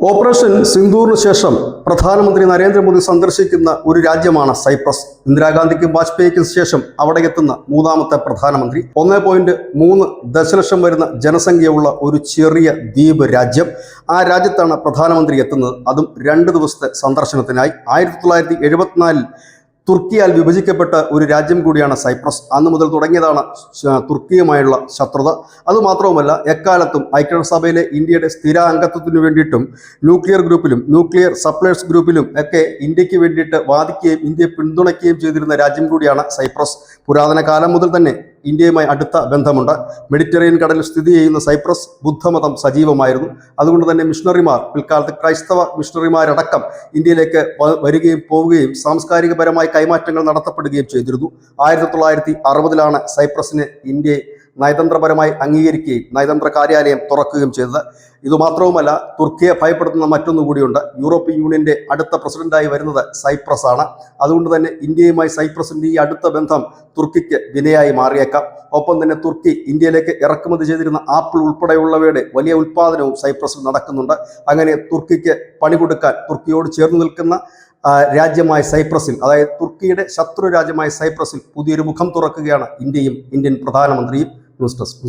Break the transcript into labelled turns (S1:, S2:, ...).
S1: Operation സിന്ദൂറിന് ശേഷം പ്രധാനമന്ത്രി നരേന്ദ്രമോദി സന്ദർശിക്കുന്ന ഒരു രാജ്യമാണ് സൈപ്രസ്. ഇന്ദിരാഗാന്ധിക്കും വാജ്പേയിക്കും ശേഷം അവിടെ എത്തുന്ന മൂന്നാമത്തെ പ്രധാനമന്ത്രി. 1.3 ദശലക്ഷം വരുന്ന ജനസംഖ്യയുള്ള ഒരു ചെറിയ ദ്വീപ് രാജ്യം. ആ രാജ്യത്താണ് പ്രധാനമന്ത്രി എത്തുന്നത്, അതും 2 ദിവസത്തെ സന്ദർശനത്തിനായി. 1974 തുർക്കിയാൽ വിഭജിക്കപ്പെട്ട ഒരു രാജ്യം കൂടിയാണ് സൈപ്രസ്. അന്ന് മുതൽ തുടങ്ങിയതാണ് തുർക്കിയുമായുള്ള ശത്രുത. അതുമാത്രവുമല്ല, എക്കാലത്തും ഐക്യരാഷ്ട്രസഭയിലെ ഇന്ത്യയുടെ സ്ഥിര അംഗത്വത്തിനു വേണ്ടിയിട്ടും ന്യൂക്ലിയർ സപ്ലൈസ് ഗ്രൂപ്പിലും ഒക്കെ ഇന്ത്യക്ക് വേണ്ടിയിട്ട് വാദിക്കുകയും ഇന്ത്യയെ പിന്തുണയ്ക്കുകയും ചെയ്തിരുന്ന രാജ്യം കൂടിയാണ് സൈപ്രസ്. പുരാതന കാലം മുതൽ തന്നെ ഇന്ത്യയുമായി അടുത്ത ബന്ധമുണ്ട്. മെഡിറ്ററേനിയൻ കടലിൽ സ്ഥിതി ചെയ്യുന്ന സൈപ്രസ് ബുദ്ധമതം സജീവമായിരുന്നു. അതുകൊണ്ട് തന്നെ മിഷണറിമാർ, പിൽക്കാലത്ത് ക്രൈസ്തവ മിഷണറിമാരടക്കം ഇന്ത്യയിലേക്ക് വരികയും പോവുകയും സാംസ്കാരികപരമായ കൈമാറ്റങ്ങൾ നടത്തപ്പെടുകയും ചെയ്തിരുന്നു. 1960 സൈപ്രസിന് ഇന്ത്യയെ നയതന്ത്രപരമായി അംഗീകരിക്കുകയും നയതന്ത്ര കാര്യാലയം തുറക്കുകയും ചെയ്തത്. ഇതുമാത്രവുമല്ല, തുർക്കിയെ ഭയപ്പെടുത്തുന്ന മറ്റൊന്നുകൂടിയുണ്ട്. യൂറോപ്യൻ യൂണിയന്റെ അടുത്ത പ്രസിഡന്റായി വരുന്നത് സൈപ്രസ് ആണ്. അതുകൊണ്ട് തന്നെ ഇന്ത്യയുമായി സൈപ്രസിന്റെ ഈ അടുത്ത ബന്ധം തുർക്കിക്ക് വിനയായി മാറിയേക്കാം. ഒപ്പം തന്നെ തുർക്കി ഇന്ത്യയിലേക്ക് ഇറക്കുമതി ചെയ്തിരുന്ന ആപ്പിൾ ഉൾപ്പെടെയുള്ളവയുടെ വലിയ ഉൽപ്പാദനവും സൈപ്രസിൽ നടക്കുന്നുണ്ട്. അങ്ങനെ തുർക്കിക്ക് പണി കൊടുക്കാൻ തുർക്കിയോട് ചേർന്ന് നിൽക്കുന്ന രാജ്യമായ സൈപ്രസിൽ, അതായത് തുർക്കിയുടെ ശത്രു രാജ്യമായ സൈപ്രസിൽ പുതിയൊരു മുഖം തുറക്കുകയാണ് ഇന്ത്യയും ഇന്ത്യൻ പ്രധാനമന്ത്രിയും. News desk.